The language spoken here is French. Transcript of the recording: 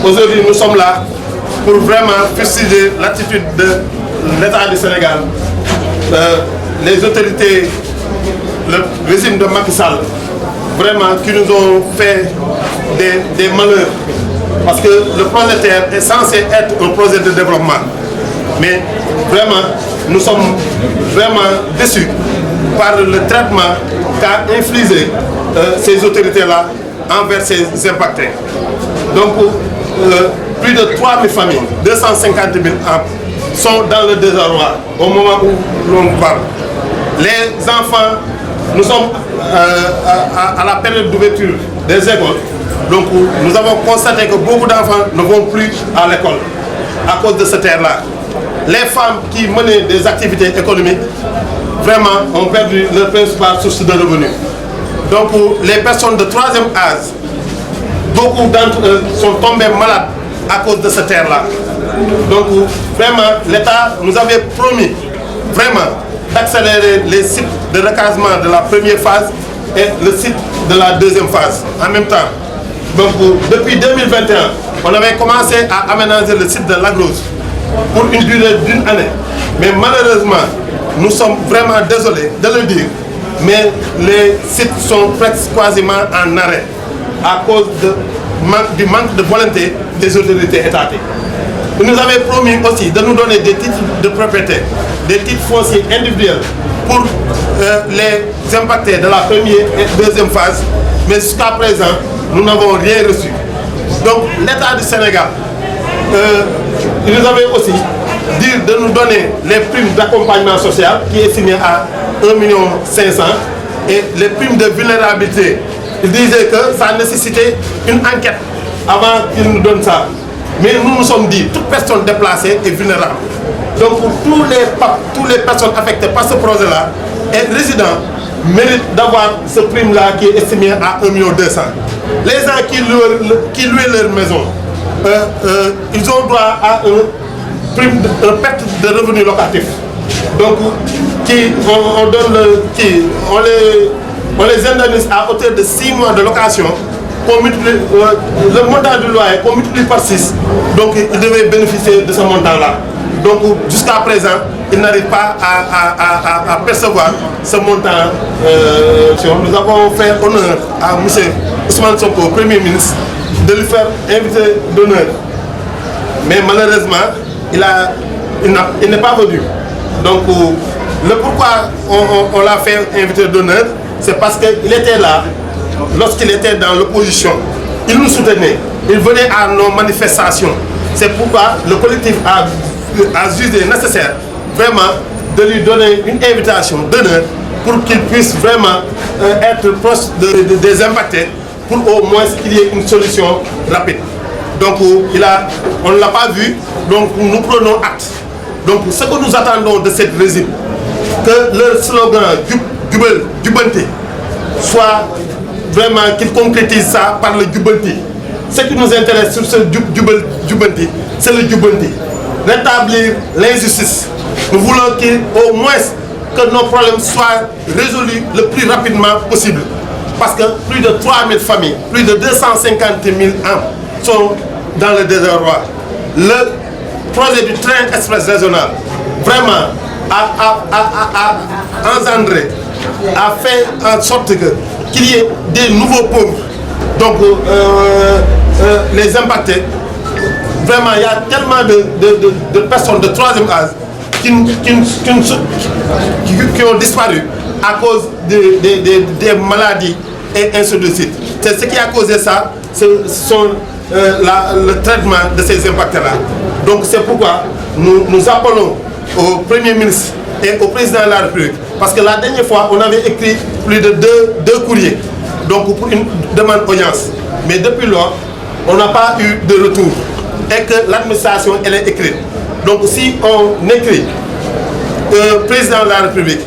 Aujourd'hui, nous sommes là pour vraiment fustiger l'attitude de l'État du Sénégal, les autorités, le régime de Macky Sall, vraiment qui nous ont fait des malheurs. Parce que le projet Terre est censé être un projet de développement. Mais vraiment, nous sommes vraiment déçus par le traitement qu'a infligé ces autorités-là envers ces impactés. Donc, plus de 3000 familles, 250 000 sont dans le désarroi au moment où l'on parle. Les enfants, nous sommes à la période d'ouverture des écoles. Donc, nous avons constaté que beaucoup d'enfants ne vont plus à l'école à cause de cette terre-là. Les femmes qui menaient des activités économiques, vraiment, ont perdu leur principale source de revenus. Donc, les personnes de troisième âge, beaucoup d'entre eux sont tombés malades à cause de cette terre-là. Donc, vraiment, l'État nous avait promis, vraiment, d'accélérer les sites de recasement de la première phase et le site de la deuxième phase en même temps. Donc, depuis 2021, on avait commencé à aménager le site de Lagrose pour une durée d'une année. Mais malheureusement, nous sommes vraiment désolés de le dire, mais les sites sont presque quasiment en arrêt à cause du manque de volonté des autorités étatiques. Vous nous avez promis aussi de nous donner des titres de propriété, des titres fonciers individuels pour les impactés de la première et deuxième phase, mais jusqu'à présent, nous n'avons rien reçu. Donc l'État du Sénégal, il nous avait aussi dit de nous donner les primes d'accompagnement social qui est signé à 1,5 million et les primes de vulnérabilité. Il disait que ça nécessitait une enquête avant qu'il nous donne ça. Mais nous nous sommes dit, toute personne déplacée est vulnérable. Donc pour tous les personnes affectées par ce projet-là et résidents méritent d'avoir ce prime-là qui est estimé à 1,2 million. Les gens qui louent leur maison, ils ont droit à une perte de revenus locatifs. Donc, on les indemnise à hauteur de 6 mois de location. Le montant du loyer qu'on multiplie par 6, donc ils devaient bénéficier de ce montant-là. Donc jusqu'à présent, ils n'arrivent pas à percevoir ce montant. Nous avons fait honneur à M. Ousmane Sonko, Premier ministre, de lui faire invité d'honneur. Mais malheureusement, il n'est pas venu. Donc le pourquoi on l'a fait invité d'honneur, c'est parce qu'il était là. Lorsqu'il était dans l'opposition, il nous soutenait, il venait à nos manifestations. C'est pourquoi le collectif a jugé nécessaire vraiment de lui donner une invitation d'honneur pour qu'il puisse vraiment être proche des impactés pour au moins qu'il y ait une solution rapide. Donc on ne l'a pas vu, donc nous prenons acte. Donc ce que nous attendons de cette régime, que leur slogan Jubanti soit vraiment qu'ils concrétisent ça par le Jubanti. Ce qui nous intéresse sur ce Jubanti, c'est le Jubanti. Rétablir l'injustice. Nous voulons qu'au moins que nos problèmes soient résolus le plus rapidement possible. Parce que plus de 3000 familles, plus de 250 000 âmes sont dans le désarroi. Le projet du train express régional vraiment a engendré, a fait en sorte qu'il y ait des nouveaux pauvres. Donc les impactés, vraiment il y a tellement de personnes de troisième âge qui ont disparu à cause des maladies et ainsi de suite. C'est ce qui a causé ça, ce sont le traitement de ces impactés-là. Donc c'est pourquoi nous appelons au Premier ministre et au Président de la République, parce que la dernière fois on avait écrit plus de deux courriers donc pour une demande d'audience. Mais depuis lors, on n'a pas eu de retour et que l'administration elle est écrite. Donc si on écrit Président de la République,